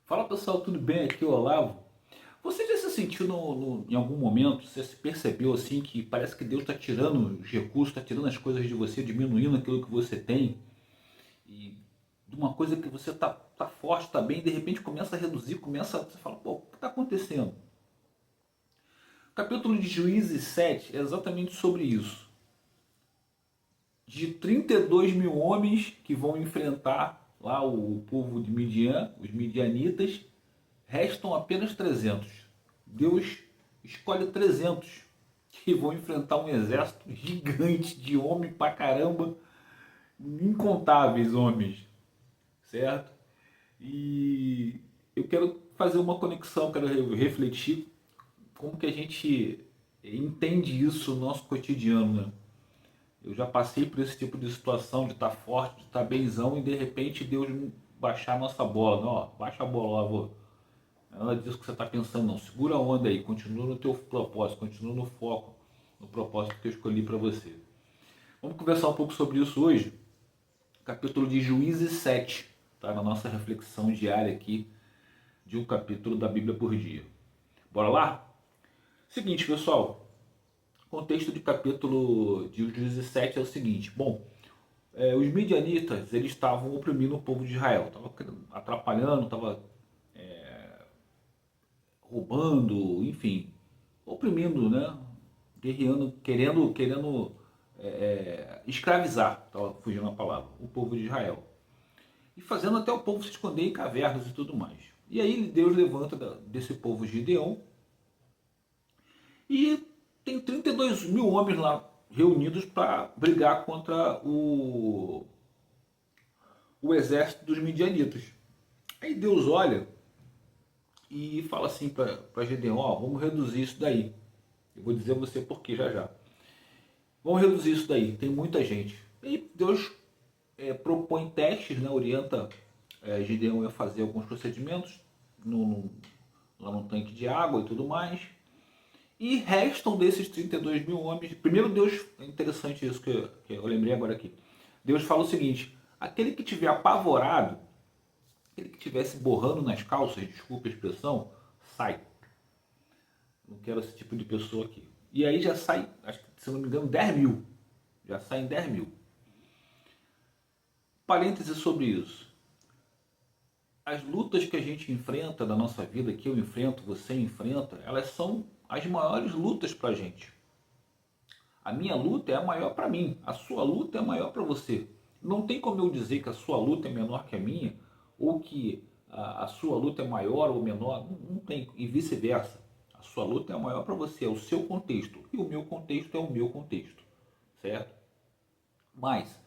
Fala pessoal, tudo bem? Aqui é o Olavo. Você já se sentiu em algum momento, você se percebeu assim que parece que Deus está tirando os recursos, está tirando as coisas de você, diminuindo aquilo que você tem e de uma coisa que você tá forte, tá bem, e de repente começa a reduzir, você fala, pô, o que está acontecendo? O capítulo de Juízes 7 é exatamente sobre isso. De 32 mil homens que vão enfrentar lá o povo de Midian, os midianitas, restam apenas 300. Deus escolhe 300 que vão enfrentar um exército gigante de homem pra caramba, incontáveis homens, certo? E eu quero fazer uma conexão, quero refletir como que a gente entende isso no nosso cotidiano, né? Eu já passei por esse tipo de situação de estar forte, de estar benzão e de repente Deus baixar a nossa bola. Não, ó, baixa a bola lá, vou. Não é nada disso que você está pensando, não. Segura a onda aí, continua no teu propósito, continua no foco, no propósito que eu escolhi para você. Vamos conversar um pouco sobre isso hoje. Capítulo de Juízes 7, tá? Na nossa reflexão diária aqui de um capítulo da Bíblia por dia. Bora lá? Seguinte, pessoal, o contexto de capítulo de Juízes 7 é o seguinte. Bom, os midianitas, eles estavam oprimindo o povo de Israel, estavam atrapalhando, estavam roubando, enfim, oprimindo, né? Guerreando, querendo escravizar, estava fugindo a palavra, o povo de Israel. E fazendo até o povo se esconder em cavernas e tudo mais. E aí Deus levanta desse povo Gideão e tem 32 mil homens lá reunidos para brigar contra o exército dos midianitas. Aí Deus olha e fala assim para Gideão, ó, vamos reduzir isso daí. Eu vou dizer a você por que já já. Vamos reduzir isso daí, tem muita gente. E Deus propõe testes, né, orienta Gideão a fazer alguns procedimentos no, lá no tanque de água e tudo mais. E restam desses 32 mil homens. Primeiro Deus, é interessante isso que eu lembrei agora aqui. Deus fala o seguinte, aquele que tiver apavorado, aquele que estivesse borrando nas calças, desculpa a expressão, sai. Não quero esse tipo de pessoa aqui. E aí já sai, acho que, se não me engano, 10 mil. Já saem 10 mil. Parênteses sobre isso. As lutas que a gente enfrenta na nossa vida, que eu enfrento, você enfrenta, elas são as maiores lutas pra gente. A minha luta é a maior para mim, a sua luta é a maior para você. Não tem como eu dizer que a sua luta é menor que a minha, ou que a sua luta é maior ou menor, não tem, e vice-versa. A sua luta é a maior para você, é o seu contexto, e o meu contexto é o meu contexto, certo? Mas,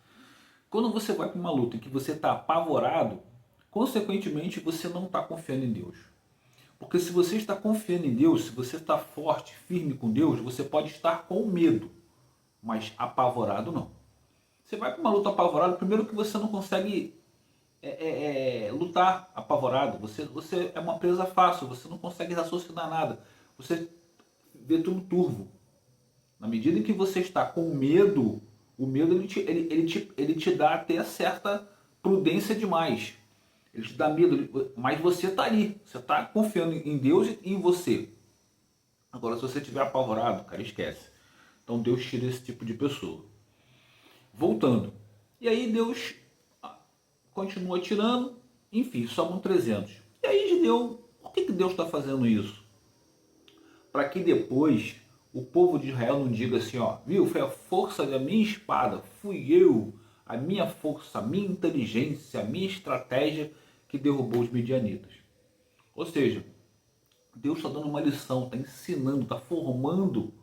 quando você vai para uma luta em que você está apavorado, consequentemente você não está confiando em Deus. Porque se você está confiando em Deus, se você está forte, firme com Deus, você pode estar com medo, mas apavorado não. Você vai para uma luta apavorado, primeiro que você não consegue lutar apavorado. Você é uma presa fácil, você não consegue raciocinar nada. Você vê tudo turvo. Na medida em que você está com medo, o medo ele te dá até certa prudência demais. Ele te dá medo, mas você está ali. Você está confiando em Deus e em você. Agora, se você estiver apavorado, cara, esquece. Então Deus tira esse tipo de pessoa. Voltando. E aí Deus continua tirando, enfim, sobram 300. E aí Gideão, por que Deus está fazendo isso? Para que depois o povo de Israel não diga assim, ó, viu, foi a força da minha espada, fui eu, a minha força, a minha inteligência, a minha estratégia que derrubou os midianitas. Ou seja, Deus está dando uma lição, está ensinando, está formando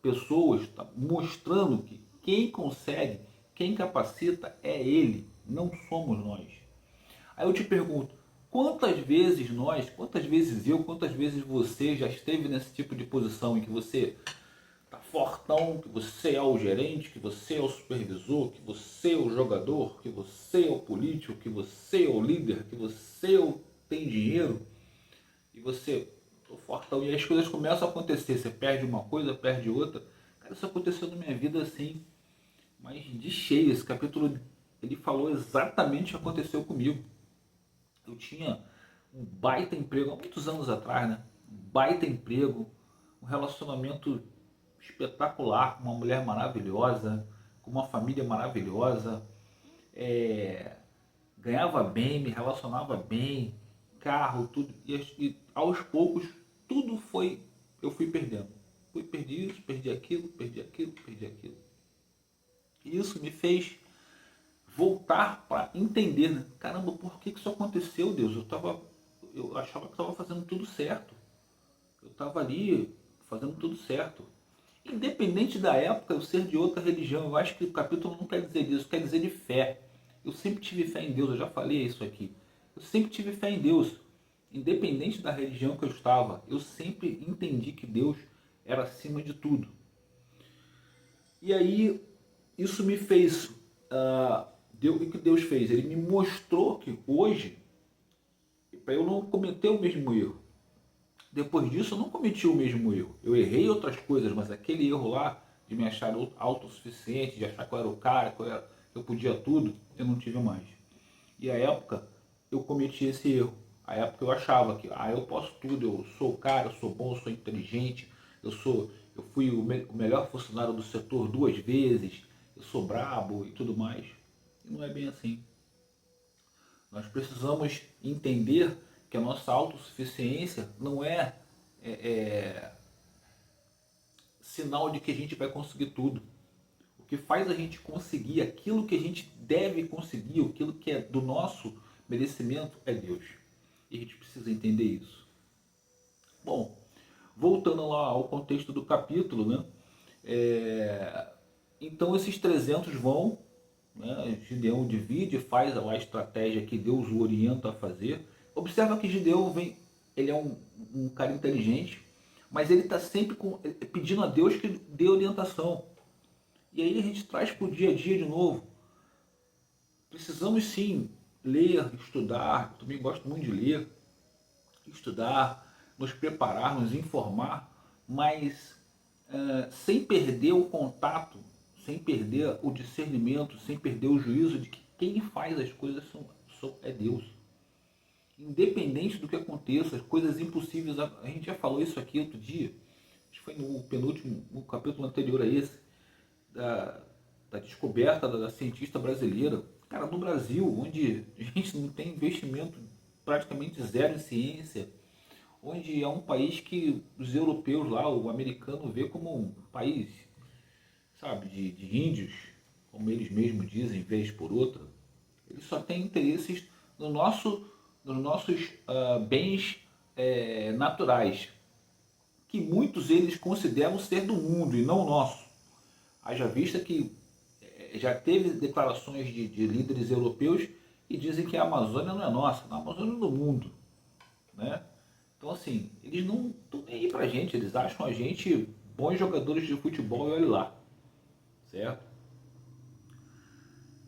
pessoas, está mostrando que quem consegue, quem capacita é Ele, não somos nós. Aí eu te pergunto, quantas vezes nós, quantas vezes eu, quantas vezes você já esteve nesse tipo de posição em que você tá fortão, que você é o gerente, que você é o supervisor, que você é o jogador, que você é o político, que você é o líder, que você tem dinheiro e você tô fortão e as coisas começam a acontecer, você perde uma coisa, perde outra. Cara, isso aconteceu na minha vida assim, mas de cheio. Esse capítulo ele falou exatamente o que aconteceu comigo. Eu tinha um baita emprego, há muitos anos atrás, né? Um baita emprego, um relacionamento espetacular, com uma mulher maravilhosa, com uma família maravilhosa, é, ganhava bem, me relacionava bem, carro, tudo, e aos poucos tudo foi, eu fui perdendo. Perdi isso, perdi aquilo, perdi aquilo, perdi aquilo. E isso me fez voltar para entender, né? Caramba, por que isso aconteceu, Deus? Eu achava que estava fazendo tudo certo. Eu estava ali fazendo tudo certo. Independente da época, eu ser de outra religião, eu acho que o capítulo não quer dizer disso, quer dizer de fé. Eu sempre tive fé em Deus, eu já falei isso aqui. Eu sempre tive fé em Deus. Independente da religião que eu estava, eu sempre entendi que Deus era acima de tudo. E aí, isso me fez. O que Deus fez? Ele me mostrou que hoje, para eu não cometer o mesmo erro, depois disso eu não cometi o mesmo erro. Eu errei outras coisas, mas aquele erro lá, de me achar autossuficiente, de achar que eu era o cara, que eu podia tudo, eu não tive mais. E a época, eu cometi esse erro. A época eu achava que, eu posso tudo, eu sou o cara, eu sou bom, eu sou inteligente, eu fui o melhor funcionário do setor 2 vezes, eu sou brabo e tudo mais. E não é bem assim. Nós precisamos entender que a nossa autossuficiência não é sinal de que a gente vai conseguir tudo. O que faz a gente conseguir aquilo que a gente deve conseguir, aquilo que é do nosso merecimento, é Deus. E a gente precisa entender isso. Bom, voltando lá ao contexto do capítulo, né? Então esses 300 vão, né? Gideão divide, faz lá a estratégia que Deus o orienta a fazer. Observa que Gideão ele é um cara inteligente, mas ele está sempre pedindo a Deus que dê orientação. E aí a gente traz para o dia a dia de novo. Precisamos sim ler, estudar. Eu também gosto muito de ler, estudar, nos preparar, nos informar, mas sem perder o contato, sem perder o discernimento, sem perder o juízo de que quem faz as coisas é Deus. Independente do que aconteça, as coisas impossíveis, a gente já falou isso aqui outro dia, acho que foi no penúltimo, no capítulo anterior a esse, da descoberta da cientista brasileira. Cara, no Brasil, onde a gente não tem investimento praticamente zero em ciência, onde é um país que os europeus lá, o americano, vê como um país, sabe, de índios, como eles mesmos dizem, vez por outra, eles só têm interesses nos nossos bens naturais, que muitos eles consideram ser do mundo e não nosso. Haja vista que já teve declarações de líderes europeus que dizem que a Amazônia não é nossa, a Amazônia é do mundo, né? Então assim, eles não estão nem aí pra gente, eles acham a gente bons jogadores de futebol e olha lá, certo?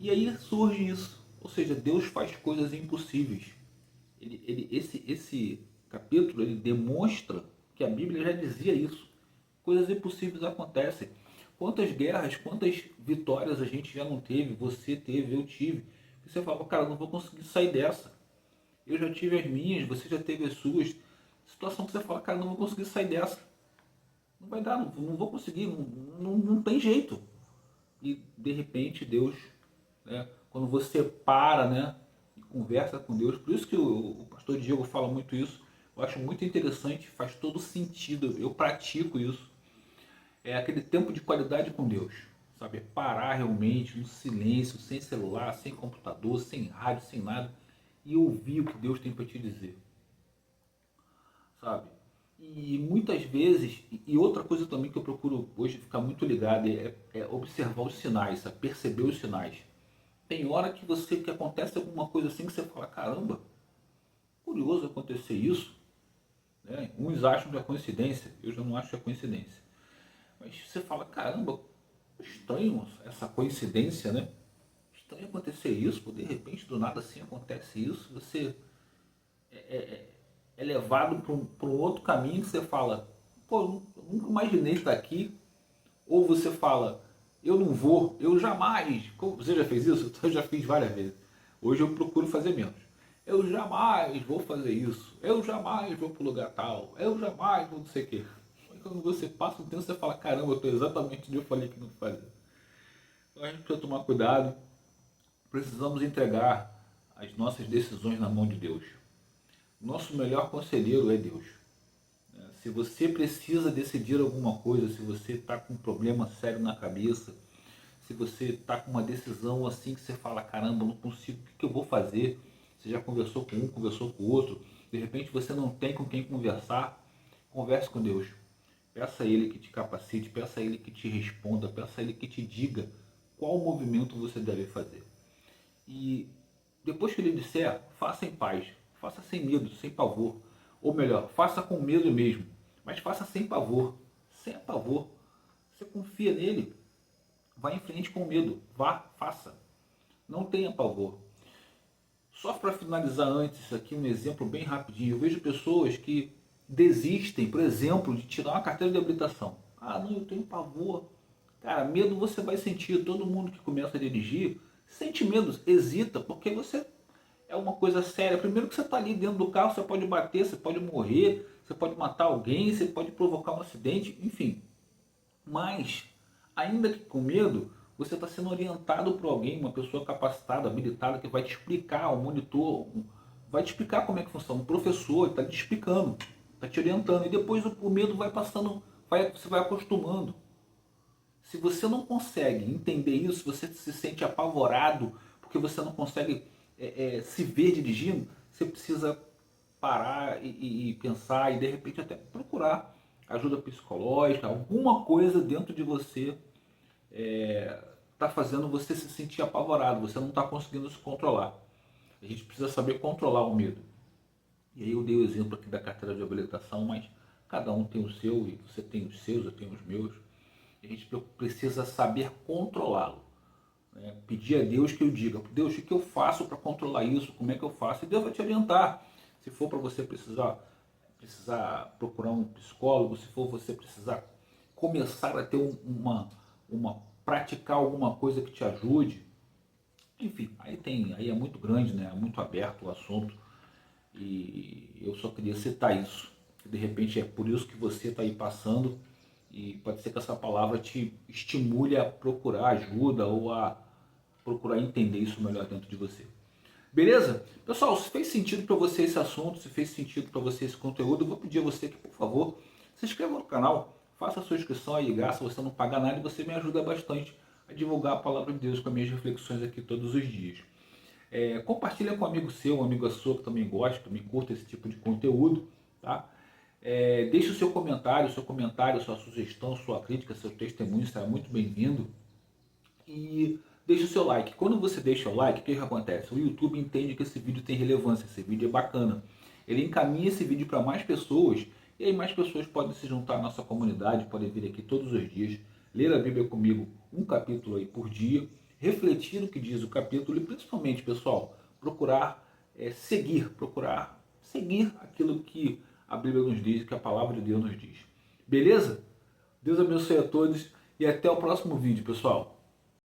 E aí surge isso, ou seja, Deus faz coisas impossíveis. Esse capítulo ele demonstra que a Bíblia já dizia isso. Coisas impossíveis acontecem. Quantas guerras, quantas vitórias a gente já não teve, você teve, eu tive. Você fala, cara, não vou conseguir sair dessa. Eu já tive as minhas, você já teve as suas. Situação que você fala, cara, não vou conseguir sair dessa. Não vai dar, não vou conseguir, não tem jeito. E de repente Deus, né, quando você para, né, e conversa com Deus, por isso que o pastor Diego fala muito isso, eu acho muito interessante, faz todo sentido, eu pratico isso. É aquele tempo de qualidade com Deus, sabe? Parar realmente no silêncio, sem celular, sem computador, sem rádio, sem nada, e ouvir o que Deus tem para te dizer, sabe? E muitas vezes, e outra coisa também que eu procuro hoje ficar muito ligado é observar os sinais, sabe? Perceber os sinais. Tem hora que acontece alguma coisa assim que você fala, caramba, curioso acontecer isso, né? Uns acham que é coincidência, eu já não acho que é coincidência. Mas você fala, caramba, estranho essa coincidência, né? Estranho acontecer isso, de repente do nada assim acontece isso, você é levado para um outro caminho que você fala, pô, eu nunca imaginei estar aqui. Ou você fala, eu não vou, eu jamais. Você já fez isso? Eu já fiz várias vezes. Hoje eu procuro fazer menos. eu jamais vou fazer isso, eu jamais vou para o lugar tal, eu jamais vou não sei o quê. Aí quando você passa um tempo, você fala, caramba, eu estou exatamente onde eu falei que não fazia. Então a gente precisa tomar cuidado, precisamos entregar as nossas decisões na mão de Deus. Nosso melhor conselheiro é Deus. Se você precisa decidir alguma coisa, se você está com um problema sério na cabeça, se você está com uma decisão assim que você fala, caramba, não consigo, o que eu vou fazer? Você já conversou com um, conversou com o outro, de repente você não tem com quem conversar, converse com Deus. Peça a Ele que te capacite, peça a Ele que te responda, peça a Ele que te diga qual movimento você deve fazer. E depois que Ele disser, faça em paz, faça sem medo, sem pavor. Ou melhor, faça com medo mesmo, mas faça sem pavor, sem pavor. Você confia nele, vá em frente com medo, vá, faça. Não tenha pavor. Só para finalizar antes aqui um exemplo bem rapidinho. Eu vejo pessoas que desistem, por exemplo, de tirar uma carteira de habilitação. Ah, não, eu tenho pavor. Cara, medo você vai sentir. Todo mundo que começa a dirigir sente medo, hesita, porque você é uma coisa séria. Primeiro que você está ali dentro do carro, você pode bater, você pode morrer, você pode matar alguém, você pode provocar um acidente, enfim. Mas, ainda que com medo, você está sendo orientado por alguém, uma pessoa capacitada, habilitada, que vai te explicar, um monitor, vai te explicar como é que funciona. Um professor está te explicando, está te orientando. E depois o medo vai passando, você vai acostumando. Se você não consegue entender isso, você se sente apavorado, porque você não consegue se ver dirigindo, você precisa parar e pensar e de repente até procurar ajuda psicológica, alguma coisa dentro de você está fazendo você se sentir apavorado, você não está conseguindo se controlar. A gente precisa saber controlar o medo. E aí eu dei o exemplo aqui da carteira de habilitação, mas cada um tem o seu, e você tem os seus, eu tenho os meus. A gente precisa saber controlá-lo. Né? Pedir a Deus que eu diga, Deus, o que eu faço para controlar isso? Como é que eu faço? E Deus vai te orientar. Se for para você precisar procurar um psicólogo, se for você precisar começar a ter uma praticar alguma coisa que te ajude, enfim, aí é muito grande, né? É muito aberto o assunto e eu só queria citar isso. De repente é por isso que você está aí passando e pode ser que essa palavra te estimule a procurar ajuda ou a procurar entender isso melhor dentro de você. Beleza? Pessoal, se fez sentido para você esse assunto, se fez sentido para você esse conteúdo, eu vou pedir a você que, por favor, se inscreva no canal, faça a sua inscrição aí, gasta, você não paga nada e você me ajuda bastante a divulgar a palavra de Deus com as minhas reflexões aqui todos os dias. Compartilha com um amigo seu, um amigo sua que também gosta, também curta esse tipo de conteúdo, tá? Deixe o seu comentário, sua sugestão, sua crítica, seu testemunho, será muito bem-vindo. E deixe o seu like. Quando você deixa o like, o que acontece? O YouTube entende que esse vídeo tem relevância, esse vídeo é bacana. Ele encaminha esse vídeo para mais pessoas e aí mais pessoas podem se juntar à nossa comunidade, podem vir aqui todos os dias, ler a Bíblia comigo um capítulo aí por dia, refletir o que diz o capítulo e principalmente, pessoal, procurar seguir aquilo que a Bíblia nos diz, que a palavra de Deus nos diz. Beleza? Deus abençoe a todos e até o próximo vídeo, pessoal.